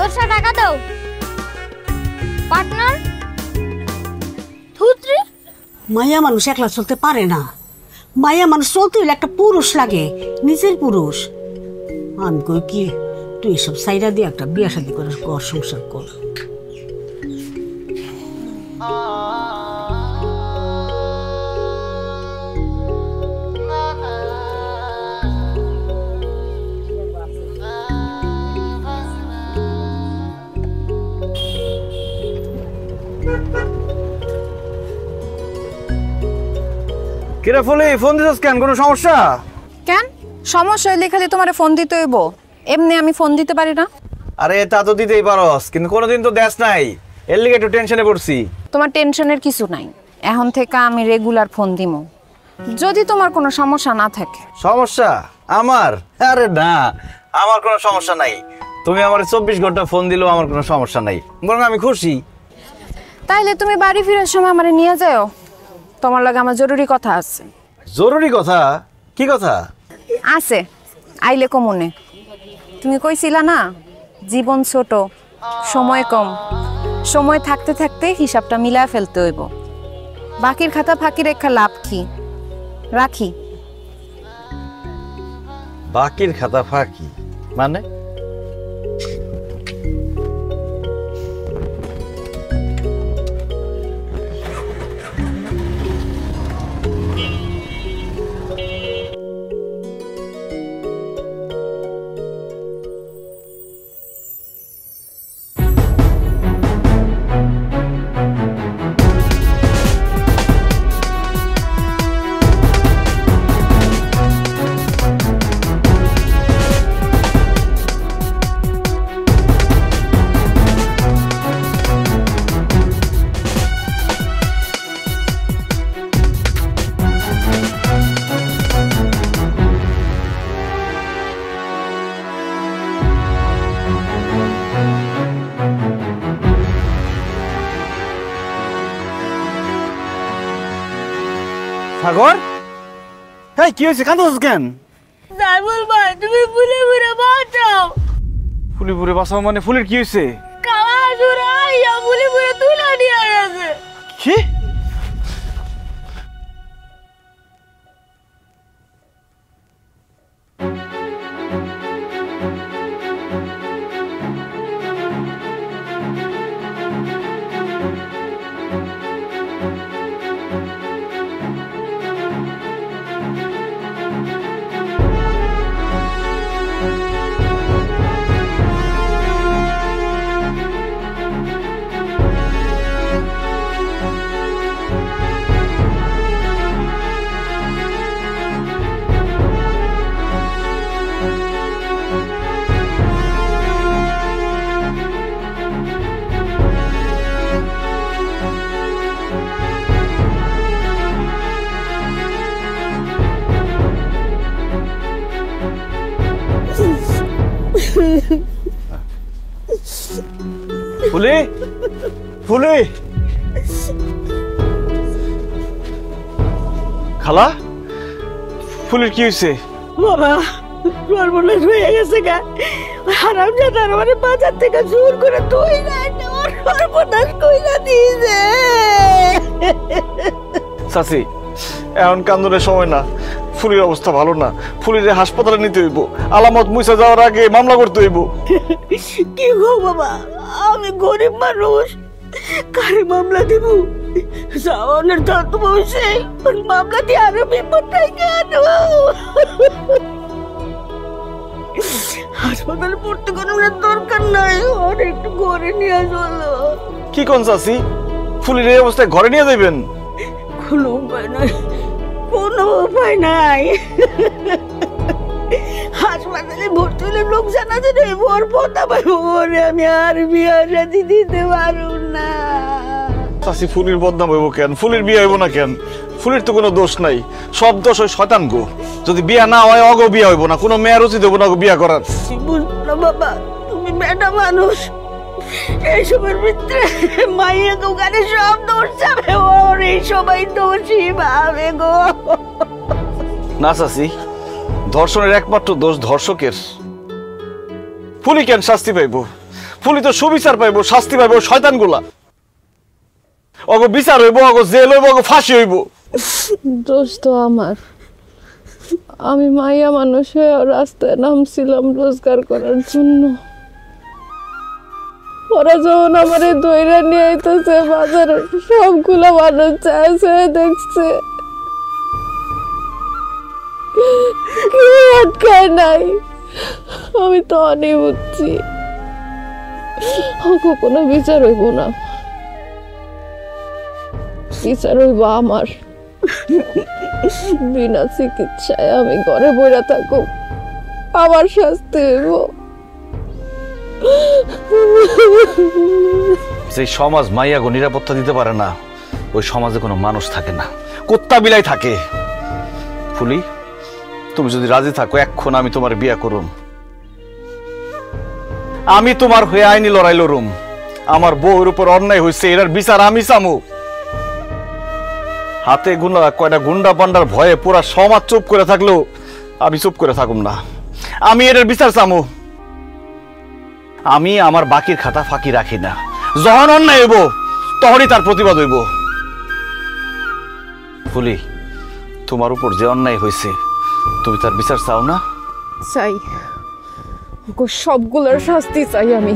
দশটা টাকা দাও পার্টনার। থুতরি মায়া মানুষ একলা চলতে পারে না। মায়া মানুষ চলতে হলে একটা পুরুষ লাগে, নিজের পুরুষ। আমি কই কি তুই এসব সাইডা দিয়ে একটা বিয়া শাদী করে ঘর সংসার কর। কিরে ফুলি, ফোন দিছস কেন? কোনো সমস্যা? কেন সমস্যা হইলে খালি তোমারে ফোন দিতে হইব? এমনি আমি ফোন দিতে পারি না? আরে তা তো দিতেই পারস, কিন্তু কোনোদিন তো দেশ নাই, এর লিগে একটু টেনশনে পড়ছি। তোমার টেনশনের কিছু নাই, এখন থেকে আমি রেগুলার ফোন দিমু যদি তোমার কোনো সমস্যা না থাকে। সমস্যা আমার? আরে না, আমার কোনো সমস্যা নাই। তুমি আমার 24 ঘন্টা ফোন দিলেও আমার কোনো সমস্যা নাই, বরং আমি খুশি। তাইলে তুমি বাড়ি ফেরার সময় আমারে নিয়ে যাও, তোমার লগে আমার জরুরি কথা আছে। জরুরি কথা? কি কথা? আছে, আইলে কমনে। তুমি কইছিলা না জীবন ছোট, সময় কম, সময় থাকতে থাকতে হিসাবটা মিলা ফেলতে হইব। বাকির খাতা ফাঁকি রেখা লাভ কি? রাখি। বাকির খাতা ফাঁকি মানে? সাগর, হ্যাঁ কি হয়েছে? কাঁদছিস কেন? জাইবুল ভাই তুমি ফুলে ফুলে বাঁচাও। ফুলি পুরে বাঁচাও মানে? ফুলের কি হয়েছে? কালা জোড়া আইয়া ফুলে ফুলে তুলে নিয়ে গেছে। কি? ফুলি, ফুলি, খালা, ফুলের কি হয়েছে? বাবা সর্বনাশ হয়ে গেছে গা। হারামজাদা আমারে বাজার থেকে জোর করে তুই নাই ওর সর্বনাশ কইরা দিয়েছে। চাচি, এখন কান্দনের সময় না, ফুলির অবস্থা ভালো না। ফুলির হাসপাতালে নিতে হইব, আলামত মুছে যাওয়ার আগে মামলা করতে হইব। কি গো বাবা, আমি গরিব মানুষ, কারে মামলা দিব? সাওনের তো বসে মামলা দিয়ে আরো বিপদটাই কেন? হাসপাতালে ভর্তি করার দরকার নাই, ওর একটু ঘরে নিয়ে চলো। কি কোন চাচি, ফুলির এই অবস্থায় ঘরে নিয়ে যাবেন? কোনো উপায় নাই, কোনো উপায় নাই। হাসপাতালে ভর্তি হলে লোক জানা যে ওর পতা পাই, ওরে আমি আর বিয়ে শাদী দিতে পারব না। চাচি ফুলির বদনাম হইব কেন? ফুলির বিয়ে হইব না কেন? ফুলির তো কোনো দোষ নাই, সব দোষ ওই শয়তান গো। যদি বিয়া না হয় অগো বিয়া হইব না, কোনো মেয়ের উচিত হইব না বিয়া করার। বুঝলো বাবা, তুমি বেটা মানুষ, এইসবের ভিতরে মাইয়া দোকানে সব দোষ যাবে, ওর এই সবাই দোষী ভাবে গো। না চাচি, ধর্ষণের একমাত্র দোষ ধর্ষকের। ফুলি কেন শাস্তি পাইব? ফুলি তো সুবিচার পাইবো, শাস্তি পাইবো শয়তানগুলা। অগো বিচার হইব, অগো জেল হইব, অগো ফাঁসি হইব। দোষ তো আমার। আমি মাইয়া মানুষ হয়ে রাস্তায় নামছিলাম রোজগার করার জন্য। ওরা যখন আমার দইরা নিয়ে আইতেছে বাজারে, সবগুলো মানুষ চাইছে দেখছে, কেউ আটকায় নাই। আমি তো অনেক বুঝছি কোনো বিচার হইব না, বিচার হইব আমার। বিনা চিকিৎসায় আমি ঘরে বইরা থাকো, আমার শাস্তি হইব। যে সমাজ মাইয়াগো নিরাপত্তা দিতে পারে না, ওই সমাজে কোনো মানুষ থাকে না, কুত্তা বিলাই থাকে। ফুলি, তুমি যদি রাজি থাকো এখন আমি তোমার বিয়া করুম। আমি তোমার হয়ে আইনি লড়াই লড়ুম। আমার বউর উপর অন্যায় হয়েছে, এটার বিচার আমি চামু। হাতে গুন্ডা কয়টা গুন্ডা পান্ডার ভয়ে পুরা সমাজ চুপ করে থাকলেও আমি চুপ করে থাকুম না। আমি এটার বিচার চামু। আমি আমার বাকির খাতা ফাঁকি রাখি না। যখন অন্যায় হইব তখনই তার প্রতিবাদ হইব। ফুলি, তোমার উপর যে অন্যায় হয়েছে তুমি তার বিচার চাও না? চাই, সবগুলোর শাস্তি চাই আমি।